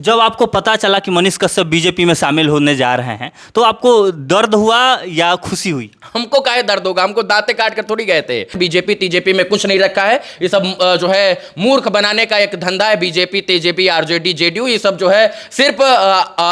जब आपको पता चला कि मनीष कश्यप बीजेपी में शामिल होने जा रहे हैं तो आपको दर्द हुआ या खुशी हुई? हमको काहे दर्द होगा, हमको दांते काट कर थोड़ी गए थे। बीजेपी टीजेपी में कुछ नहीं रखा है, ये सब जो है मूर्ख बनाने का एक धंधा है। बीजेपी तेजेपी आरजेडी जेडीयू ये सब जो है सिर्फ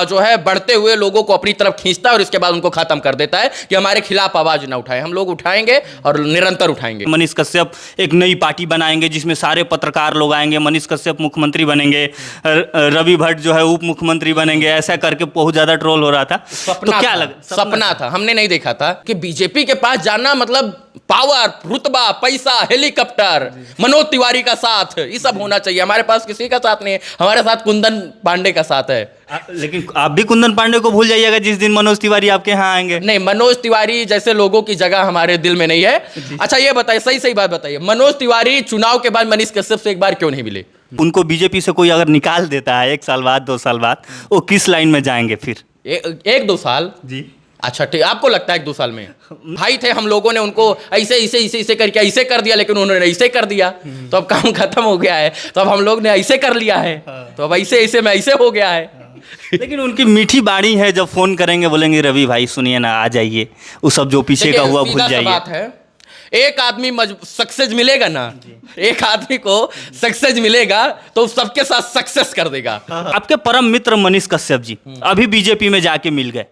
जो है बढ़ते हुए लोगों को अपनी तरफ खींचता है और इसके बाद उनको खत्म कर देता है कि हमारे खिलाफ आवाज ना उठाए। हम लोग उठाएंगे और निरंतर उठाएंगे। मनीष कश्यप एक नई पार्टी बनाएंगे जिसमें सारे पत्रकार लोग आएंगे, मनीष कश्यप मुख्यमंत्री बनेंगे, रवि भट्ट जो है उप मुख्यमंत्री बनेंगे, ऐसा करके बहुत ज्यादा ट्रोल हो रहा था। तो क्या लगा? सपना था, हमने नहीं देखा था कि बीजेपी के पास जाना मतलब पावर, रुतबा, पैसा, हेलीकॉप्टर, मनोज तिवारी का साथ, ये सब होना चाहिए। हमारे पास किसी का साथ नहीं है, हमारे साथ कुंदन पांडे का साथ है। लेकिन आप भी कुंदन पांडे को भूल जाइएगा जिस दिन मनोज तिवारी आपके यहाँ आएंगे। नहीं, मनोज तिवारी जैसे लोगों की जगह हमारे दिल में नहीं है। अच्छा ये बताइए, सही सही बात बताइए, मनोज तिवारी चुनाव के बाद मनीष कश्यप से एक बार क्यों नहीं मिले? उनको बीजेपी से कोई अगर निकाल देता है 1 साल बाद 2 साल बाद, वो किस लाइन में जाएंगे फिर? 1-2 साल जी। अच्छा ठीक, आपको लगता है 1-2 साल में? भाई थे, हम लोगों ने उनको ऐसे ऐसे ऐसे ऐसे करके ऐसे कर दिया, लेकिन उन्होंने ऐसे कर दिया तो अब काम खत्म हो गया है। तो अब हम लोग ने ऐसे कर लिया है तो अब ऐसे ऐसे में ऐसे हो गया है। लेकिन उनकी मीठी बाणी है, जब फोन करेंगे बोलेंगे रवि भाई सुनिए ना, आ जाइए, वो सब जो पीछे का हुआ भूल जाइए। बात है, एक आदमी सक्सेस मिलेगा ना, एक आदमी को सक्सेस मिलेगा तो सबके साथ सक्सेस कर देगा। आपके परम मित्र मनीष कश्यप जी अभी बीजेपी में जाके मिल गए,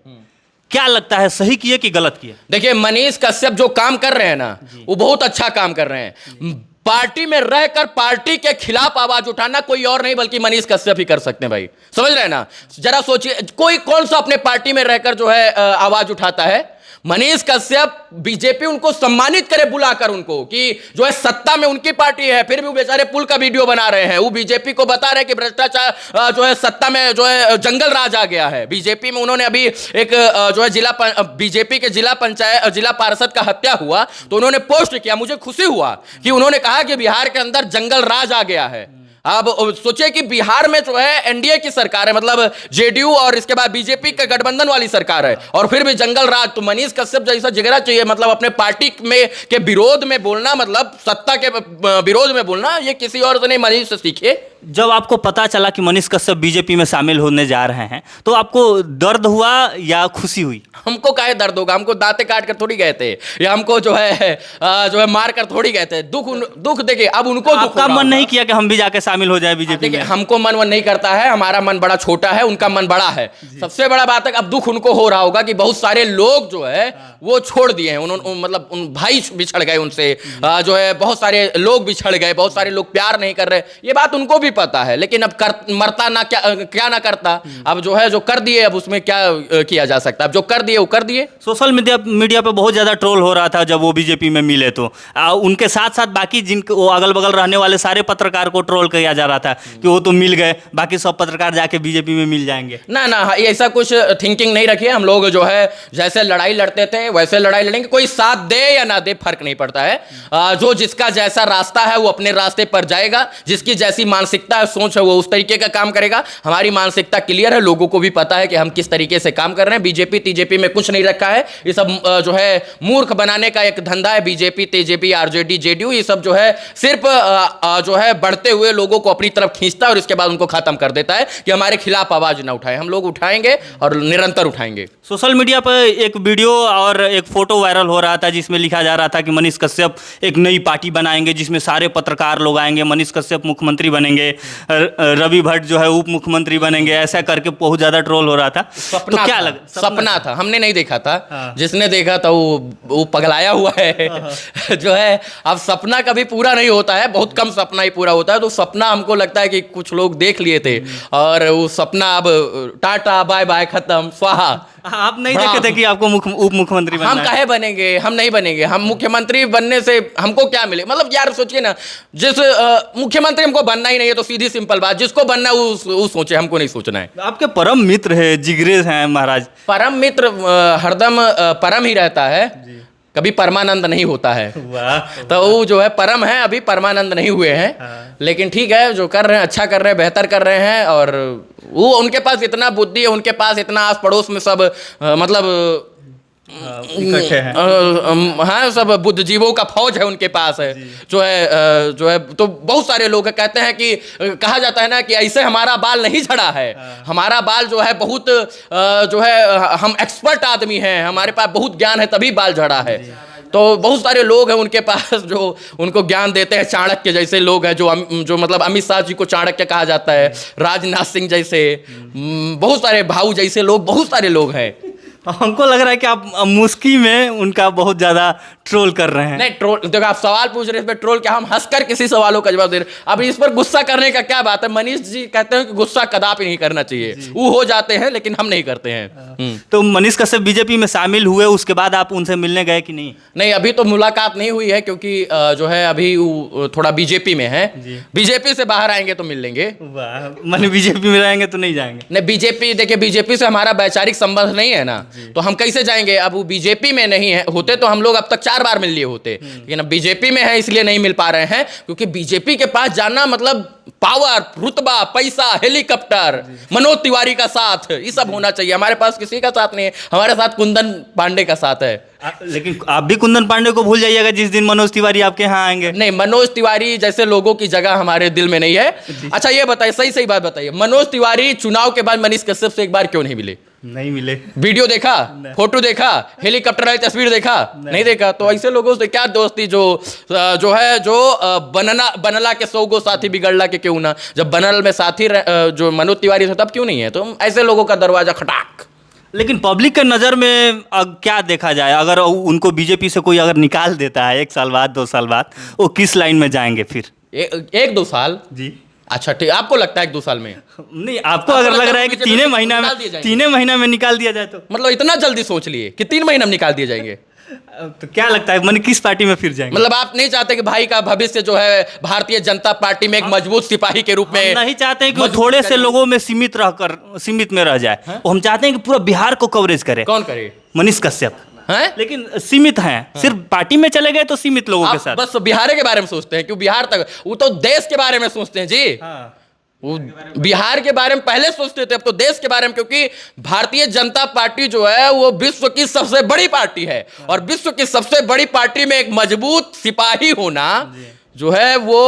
क्या लगता है सही किए कि गलत किए? देखिए, मनीष कश्यप जो काम कर रहे हैं ना, वो बहुत अच्छा काम कर रहे हैं। पार्टी में रहकर पार्टी के खिलाफ आवाज उठाना कोई और नहीं बल्कि मनीष कश्यप ही कर सकते हैं भाई, समझ रहे हैं ना? जरा सोचिए, कोई कौन सा अपने पार्टी में रहकर जो है आवाज उठाता है? मनीष कश्यप, बीजेपी उनको सम्मानित करे बुलाकर उनको कि जो है सत्ता में उनकी पार्टी है, फिर भी वो बेचारे पुल का वीडियो बना रहे हैं। वो बीजेपी को बता रहे हैं कि भ्रष्टाचार जो है सत्ता में जो है जंगल राज आ गया है। बीजेपी में उन्होंने अभी एक जो है बीजेपी के जिला पार्षद का हत्या हुआ तो उन्होंने पोस्ट किया, मुझे खुशी हुआ कि उन्होंने कहा कि बिहार के अंदर जंगल राज आ गया है। अब सोचिए कि बिहार में जो है एनडीए की सरकार है, मतलब जेडीयू और इसके बाद बीजेपी का गठबंधन वाली सरकार है, और फिर भी जंगल राज। तो मनीष कश्यप जैसा जिगरा चाहिए, मतलब अपने पार्टी में के विरोध में बोलना, मतलब सत्ता के विरोध में बोलना, ये किसी और से नहीं, मनीष से सीखिए। जब आपको पता चला कि मनीष कश्यप बीजेपी में शामिल होने जा रहे हैं तो आपको दर्द हुआ या खुशी हुई? हमको काहे दर्द होगा, हमको दांते काट कर थोड़ी गए थे, या हमको जो है मार कर थोड़ी गए थे। दुख देखिए, अब उनको आपका मन नहीं किया कि हम भी जाके शामिल हो जाए बीजेपी में? हमको मन नहीं करता है, हमारा मन बड़ा छोटा है, उनका मन बड़ा है। सबसे बड़ा बात है अब दुख उनको हो रहा होगा कि बहुत सारे लोग जो है वो छोड़ दिए हैं, उन्होंने मतलब उन भाई बिछड़ गए उनसे, जो है बहुत सारे लोग बिछड़ गए, बहुत सारे लोग प्यार नहीं कर रहे, ये बात उनको भी पता है। लेकिन अब मरता ना क्या ना करता, अब जो है जो कर दिए अब उसमें क्या किया जा सकता है, अब जो कर दिए वो कर दिए। सोशल मीडिया पे बहुत ज़्यादा ट्रोल हो रहा था जब वो बीजेपी में मिले तो उनके साथ साथ बाकी जिनको अगल बगल रहने वाले सारे पत्रकार को ट्रोल किया जा रहा था कि वो तो मिल गए, बाकी सब पत्रकार जाके बीजेपी में मिल जाएंगे। ना ना, ऐसा कुछ थिंकिंग नहीं रखिए। हम लोग जो है जैसे लड़ाई लड़ते थे वैसे लड़ाई लड़ेंगे, कोई साथ दे या ना दे फर्क नहीं पड़ता है। जो जिसका जैसा रास्ता है वो अपने रास्ते पर जाएगा, जिसकी जैसी मानसिकता है, सोच है, वो उस तरीके का काम करेगा। हमारी मानसिकता क्लियर है, लोगों को भी पता है कि हम किस तरीके से काम कर रहे हैं। बीजेपी टीजेपी में कुछ नहीं रखा है, ये सब जो है मूर्ख बनाने का एक धंधा है। बीजेपी तेजेपी आरजेडी जेडीयू ये सब जो है सिर्फ जो है बढ़ते हुए लोगों को अपनी तरफ खींचता है और इसके बाद उनको खत्म कर देता है कि हमारे खिलाफ आवाज ना उठाए। हम लोग उठाएंगे और निरंतर उठाएंगे। सोशल मीडिया पर एक वीडियो और एक फोटो वायरल हो रहा था जिसमें लिखा जा रहा था कि मनीष कश्यप एक नई पार्टी बनाएंगे जिसमें सारे पत्रकार लोग आएंगे, मनीष कश्यप मुख्यमंत्री बनेंगे, रवि भट्ट जो है उप मुख्यमंत्री बनेंगे, ऐसा करके बहुत ज्यादा ट्रोल हो रहा था। तो क्या लगा? सपना था, हमने नहीं देखा था। जिसने देखा था वो पगलाया हुआ है। जो है अब सपना कभी पूरा नहीं होता है, बहुत कम सपना ही पूरा होता है। तो सपना हमको लगता है कि कुछ लोग देख लिए थे और वो सपना अब टाटा बाय बाय खत्म स्वाहा। आप नहीं देखे थे कि आपको उप मुख्यमंत्री बनना हम काहे बनेंगे, हम नहीं बनेंगे। हम मुख्यमंत्री बनने से हमको क्या मिले? मतलब यार सोचिए ना, जिस मुख्यमंत्री हमको बनना ही नहीं है तो सीधी सिंपल बात, जिसको बनना है वो सोचे, हमको नहीं सोचना है। आपके परम मित्र है, जिगरे हैं महाराज। परम मित्र हरदम परम ही रहता है, कभी परमानंद नहीं होता है। तो वो जो है परम है, अभी परमानंद नहीं हुए हैं। लेकिन ठीक है, जो कर रहे हैं अच्छा कर रहे हैं, बेहतर कर रहे हैं। और वो उनके पास इतना बुद्धि है, उनके पास इतना आस पड़ोस में सब मतलब इकट्ठे हैं। हाँ, सब बुद्धिजीवों का फौज है उनके पास है, जो है तो बहुत सारे लोग कहते हैं कि कहा जाता है ना कि ऐसे हमारा बाल नहीं झड़ा है, हमारा बाल जो है बहुत जो है हम एक्सपर्ट आदमी हैं, हमारे पास बहुत ज्ञान है तभी बाल झड़ा है। तो बहुत सारे लोग हैं उनके पास जो उनको ज्ञान देते हैं, चाणक्य जैसे लोग हैं जो मतलब अमित शाह जी को चाणक्य कहा जाता है, राजनाथ सिंह जैसे, बहुत सारे भाऊ जैसे लोग, बहुत सारे लोग हैं। हमको लग रहा है कि आप मुस्की में उनका बहुत ज्यादा ट्रोल कर रहे हैं। नहीं ट्रोल, देखो आप सवाल पूछ रहे हैं, इस पर ट्रोल क्या, हम हंसकर किसी सवालों का जवाब दे रहे हैं। अब इस पर गुस्सा करने का क्या बात है? मनीष जी कहते हैं कि गुस्सा कदापि नहीं करना चाहिए, वो हो जाते हैं लेकिन हम नहीं करते हैं। तो मनीष कश्यप बीजेपी में शामिल हुए, उसके बाद आप उनसे मिलने गए कि नहीं? नहीं, अभी तो मुलाकात नहीं हुई है क्योंकि जो है अभी वो थोड़ा बीजेपी में है, बीजेपी से बाहर आएंगे तो मिल लेंगे। मैंने बीजेपी में रहेंगे तो नहीं जाएंगे? नहीं, बीजेपी देखिए, बीजेपी से हमारा वैचारिक संबंध नहीं है ना, तो हम कैसे जाएंगे? अब वो बीजेपी में नहीं है, होते तो हम लोग अब तक 4 बार मिल लिए होते, लेकिन अब बीजेपी में है इसलिए नहीं मिल पा रहे हैं, क्योंकि बीजेपी के पास जाना मतलब पावर, रुतबा, पैसा, हेलीकॉप्टर, मनोज तिवारी का साथ, ये सब होना चाहिए। हमारे पास किसी का साथ नहीं है, हमारे साथ कुंदन पांडे का साथ है। लेकिन आप भी कुंदन पांडे को भूल जाइएगा जिस दिन मनोज तिवारी आपके यहाँ आएंगे। नहीं, मनोज तिवारी जैसे लोगों की जगह हमारे दिल में नहीं है। अच्छा ये बताइए, सही सही बात बताइए, मनोज तिवारी चुनाव के बाद मनीष कश्यप से एक बार क्यों नहीं मिले? नहीं मिले। वीडियो देखा, फोटो देखा, हेलीकॉप्टर वाली तस्वीर देखा? नहीं देखा। तो ऐसे लोगों से क्या दोस्ती जो है जो बनला के 100 गो साथी बिगड़ला के क्यों ना, जब बनल में साथी जो मनोज तिवारी थे तब क्यों नहीं है? तो ऐसे लोगों का दरवाजा खटाक। लेकिन पब्लिक के नज़र में क्या देखा जाए, अगर उनको बीजेपी से कोई अगर निकाल देता है 1 साल बाद 2 साल बाद, वो किस लाइन में जाएंगे फिर? 1-2 साल जी। अच्छा ठीक, आपको लगता है 1-2 साल में? नहीं, आपको अगर लग रहा है कि 3 महीना में निकाल दिया जाए तो? मतलब इतना जल्दी सोच लिए कि 3 महीना में निकाल दिए जाएंगे? तो क्या लगता है मैंने किस पार्टी में फिर जाएंगे? मतलब आप नहीं चाहते कि भाई का भविष्य जो है भारतीय जनता पार्टी में एक मजबूत सिपाही के रूप में? नहीं चाहते हैं कि वो थोड़े से लोगों में सीमित में रह जाए। हम चाहते हैं कि पूरा बिहार को कवरेज करे। कौन करे? मनीष कश्यप हैं? लेकिन सीमित हैं, सिर्फ पार्टी में चले गए तो सीमित लोगों के साथ। बस बिहार के बारे में सोचते हैं, क्यों बिहार तक? वो तो देश के बारे में सोचते हैं जी। वो बिहार के बारे में पहले सोचते थे, अब तो देश के बारे में, क्योंकि भारतीय जनता पार्टी जो है वो विश्व की सबसे बड़ी पार्टी है, और विश्व की सबसे बड़ी पार्टी में एक मजबूत सिपाही होना जो है वो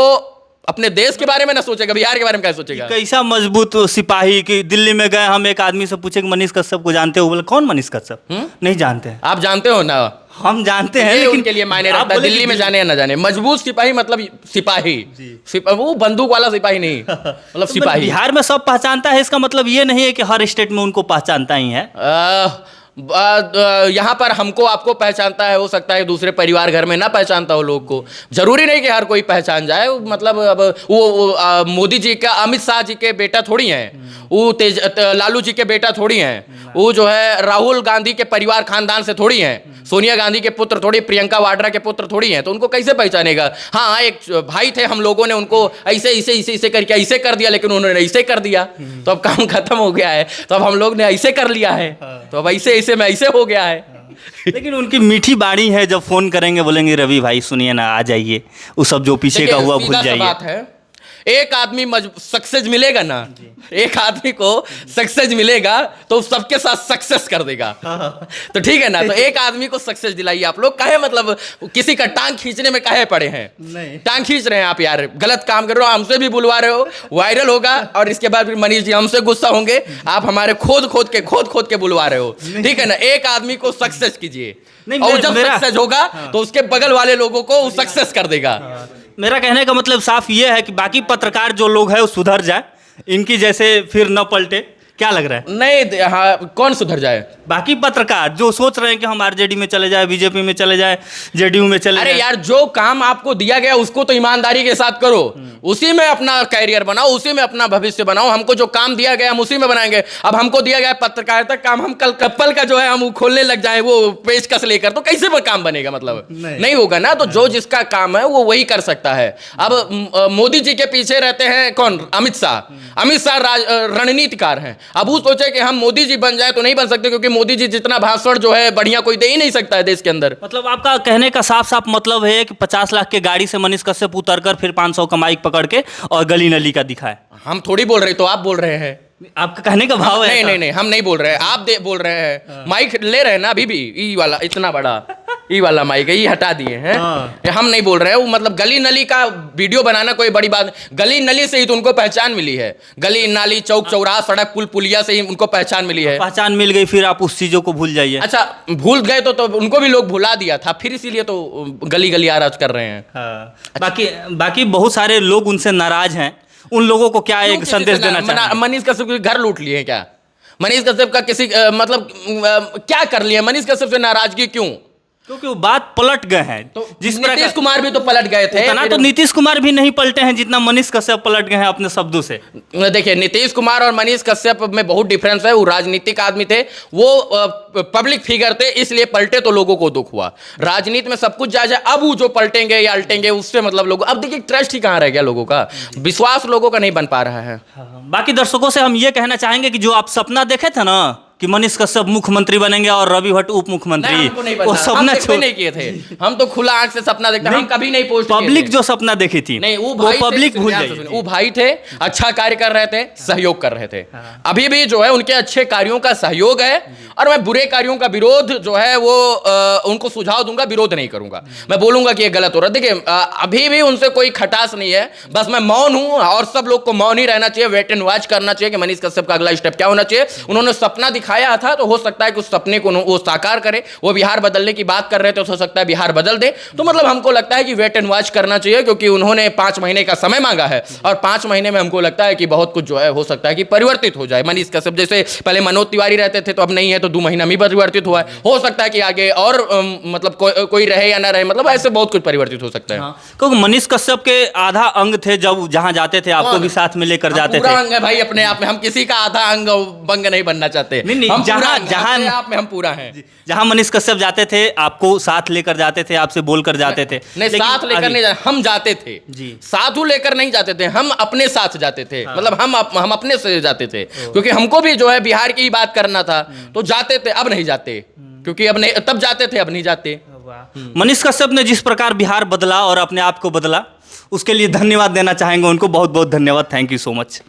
अपने देश के बारे में ना सोचेगा, बिहार के बारे में क्या सोचेगा? कैसा मजबूत सिपाही कि दिल्ली में गए, हम एक आदमी से पूछे कि मनीष कश्यप को जानते हो? बोले कौन मनीष कश्यप? नहीं जानते हैं। आप जानते हो ना? हम जानते हैं, ये लेकिन उनके लिए मायने रखता है, दिल्ली में जाने या ना जाने। मजबूत सिपाही मतलब सिपाही, वो बंदूक वाला सिपाही नहीं, मतलब सिपाही। बिहार में सब पहचानता है, इसका मतलब ये नहीं है कि हर स्टेट में उनको पहचानता ही है। यहाँ पर हमको आपको पहचानता है, हो सकता है दूसरे परिवार घर में ना पहचानता हो लोग को, जरूरी नहीं कि हर कोई पहचान जाए। मतलब अब वो मोदी जी का, अमित शाह जी के बेटा थोड़ी हैं, वो लालू जी के बेटा थोड़ी हैं, वो जो है राहुल गांधी के परिवार खानदान से थोड़ी हैं, सोनिया गांधी के पुत्र थोड़ी, प्रियंका वाड्रा के पुत्र थोड़ी हैं, तो उनको कैसे पहचानेगा? हाँ, एक भाई थे, हम लोगों ने उनको ऐसे ऐसे ऐसे ऐसे करके ऐसे कर दिया, लेकिन उन्होंने ऐसे कर दिया तो अब काम खत्म हो गया है। तो अब हम लोग ने ऐसे कर लिया है तो अब ऐसे ऐसे में ऐसे हो गया है। लेकिन उनकी मीठी बाणी है, जब फोन करेंगे बोलेंगे रवि भाई सुनिए ना, आ जाइए, वो सब जो पीछे का हुआ भूल जाइए। बात है, एक आदमी सक्सेस मिलेगा ना, एक आदमी को सक्सेस मिलेगा तो सबके साथ सक्सेस कर देगा। तो ठीक है ना, तो एक आदमी को सक्सेस दिलाइए आप लोग। काहे मतलब किसी का टांग खींचने में काहे पड़े हैं? नहीं, टांग खींच रहे हैं आप यार, गलत काम कर रहे हो, हमसे भी बुलवा रहे हो, वायरल होगा और इसके बाद फिर मनीष जी हमसे गुस्सा होंगे, आप हमारे खोद खोद के बुलवा रहे हो। ठीक है ना, एक आदमी को सक्सेस कीजिए, और जब सक्सेस होगा तो उसके बगल वाले लोगों को वो सक्सेस कर देगा। मेरा कहने का मतलब साफ ये है कि बाकी पत्रकार जो लोग हैं वो सुधर जाए, इनकी जैसे फिर न पलटे। क्या लग रहा है? नहीं, हाँ, कौन सुधर जाए? बाकी पत्रकार जो सोच रहे हैं कि हम आरजेडी में चले जाए, बीजेपी में चले जाए, जेडीयू में चले जाए। अरे यार, जो काम आपको दिया गया उसको तो ईमानदारी के साथ करो, उसी में अपना कैरियर बनाओ, उसी में अपना भविष्य बनाओ। हमको जो काम दिया गया हम उसी में बनाएंगे। अब हमको दिया गया पत्रकारिता काम, हम कल कप्पल का जो है हम खोलने लग जाए वो पेचकस लेकर, तो कैसे पर काम बनेगा? मतलब नहीं होगा ना। तो जो जिसका काम है वो वही कर सकता है। अब मोदी जी के पीछे रहते हैं कौन? अमित शाह रणनीतिकार हैं। अब वो सोचे कि हम मोदी जी बन जाए तो नहीं बन सकते, क्योंकि मोदी जी जितना भाषण जो है बढ़िया कोई दे ही नहीं सकता है देश के अंदर। मतलब आपका कहने का साफ साफ मतलब है कि 50 लाख के गाड़ी से मनीष कश्यप उतर कर फिर 500 का माइक पकड़ के और गली नली का दिखाए। हम थोड़ी बोल रहे, तो आप बोल रहे हैं। आपका कहने का भाव है नहीं ऐसा? नहीं नहीं, हम नहीं बोल रहे हैं, आप बोल रहे हैं। माइक ले रहे हैं ना अभी भी, ई वाला इतना बड़ा ई वाला माइक है, ये हटा दिए हैं। ये हम नहीं बोल रहे हैं। वो मतलब गली नली का वीडियो बनाना कोई बड़ी बात नहीं। गली नली से ही तो उनको पहचान मिली है। गली नाली चौक चौराहा सड़क पुल पुलिया से ही उनको पहचान मिली है। पहचान मिल गई, फिर आप उस चीजों को भूल जाइए। अच्छा, भूल गए तो उनको भी लोग भुला दिया था, फिर इसीलिए तो गली गली आराज कर रहे हैं। बाकी बाकी बहुत सारे लोग उनसे नाराज हैं। उन लोगों को क्या एक संदेश देना चाहिए? मनीष कश्यप के घर लूट लिए क्या? मनीष कश्यप का किसी मतलब क्या कर लिया? मनीष कश्यप से नाराजगी क्यों? क्योंकि वो बात पलट गए हैं। तो जिस नीतीश कुमार भी तो पलट गए थे। उतना तो नीतीश कुमार भी नहीं पलटे हैं जितना मनीष कश्यप पलट गए हैं अपने शब्दों से। देखिए, नीतीश कुमार और मनीष कश्यप में बहुत डिफरेंस है। वो राजनीतिक आदमी थे, वो पब्लिक फिगर थे, इसलिए पलटे तो लोगों को दुख हुआ। राजनीति में सब कुछ जायज है। अब वो जो पलटेंगे या अल्टेंगे उससे मतलब लोग, अब देखिए ट्रस्ट ही कहाँ रह गया लोगों का, विश्वास लोगों का नहीं बन पा रहा है। बाकी दर्शकों से हम ये कहना चाहेंगे कि जो आप सपना देखे थे ना कि मनीष कश्यप मुख्यमंत्री बनेंगे और रवि भट्ट उप मुख्यमंत्री, वो सपना नहीं किए थे। हम तो खुला आंख से सपना देखते, हम कभी नहीं पोस्ट किए थे। पब्लिक जो सपना देखी थी नहीं, वो भाई पब्लिक भूल गई। वो भाई थे, अच्छा कार्य कर रहे थे, सहयोग कर रहे थे। अभी भी जो है उनके अच्छे कार्यों का सहयोग है, और मैं बुरे कार्यों का विरोध जो है वो उनको सुझाव दूंगा, विरोध नहीं करूंगा। मैं बोलूंगा कि ये गलत हो रहा है। देखिए, अभी भी उनसे कोई खटास नहीं है, बस मैं मौन हूं, और सब लोग को मौन ही रहना चाहिए, वेट एंड वॉच करना चाहिए कि मनीष कश्यप का अगला स्टेप क्या होना चाहिए। उन्होंने सपना दिखाया था, तो हो सकता है कि उस सपने को वो साकार करे। वो बिहार बदलने की बात कर रहे थे, तो हो सकता है बिहार बदल दे। तो मतलब हमको लगता है कि वेट एंड वॉच करना चाहिए, क्योंकि उन्होंने 5 महीने का समय मांगा है, और 5 महीने में हमको लगता है कि बहुत कुछ जो है हो सकता है कि परिवर्तित हो जाए। मनीष कश्यप जैसे पहले मनोज तिवारी रहते थे, तो अब नहीं है, तो 2 महीना में परिवर्तित हुआ है। हो सकता है कि आगे और मतलब कोई रहे या ना रहे, मतलब ऐसे बहुत कुछ परिवर्तित हो सकता है। क्योंकि मनीष कश्यप के आधा अंग थे, जब जहां जाते थे आपको भी साथ में लेकर जाते थे। पूरा अंग है भाई अपने आप में, हम किसी का आधा अंग बंग नहीं बनना चाहते। नहीं, हम जहां आप में हम पूरा हैं। जहां मनीष कश्यप जाते थे आपको साथ लेकर जाते थे, आपसे बोलकर जाते थे। नहीं, साथ लेकर नहीं जाते, हम जाते थे जी। साधु लेकर नहीं जाते थे, हम अपने साथ जाते थे। मतलब हम अपने से जाते थे, क्योंकि हमको भी जो है बिहार की ही बात करना था, तो जाते थे। अब नहीं जाते, क्योंकि अब नहीं, तब जाते थे, अब नहीं जाते। मनीष कश्यप ने जिस प्रकार बिहार बदला और अपने आप को बदला, उसके लिए धन्यवाद देना चाहेंगे उनको। बहुत बहुत धन्यवाद। Thank you so much.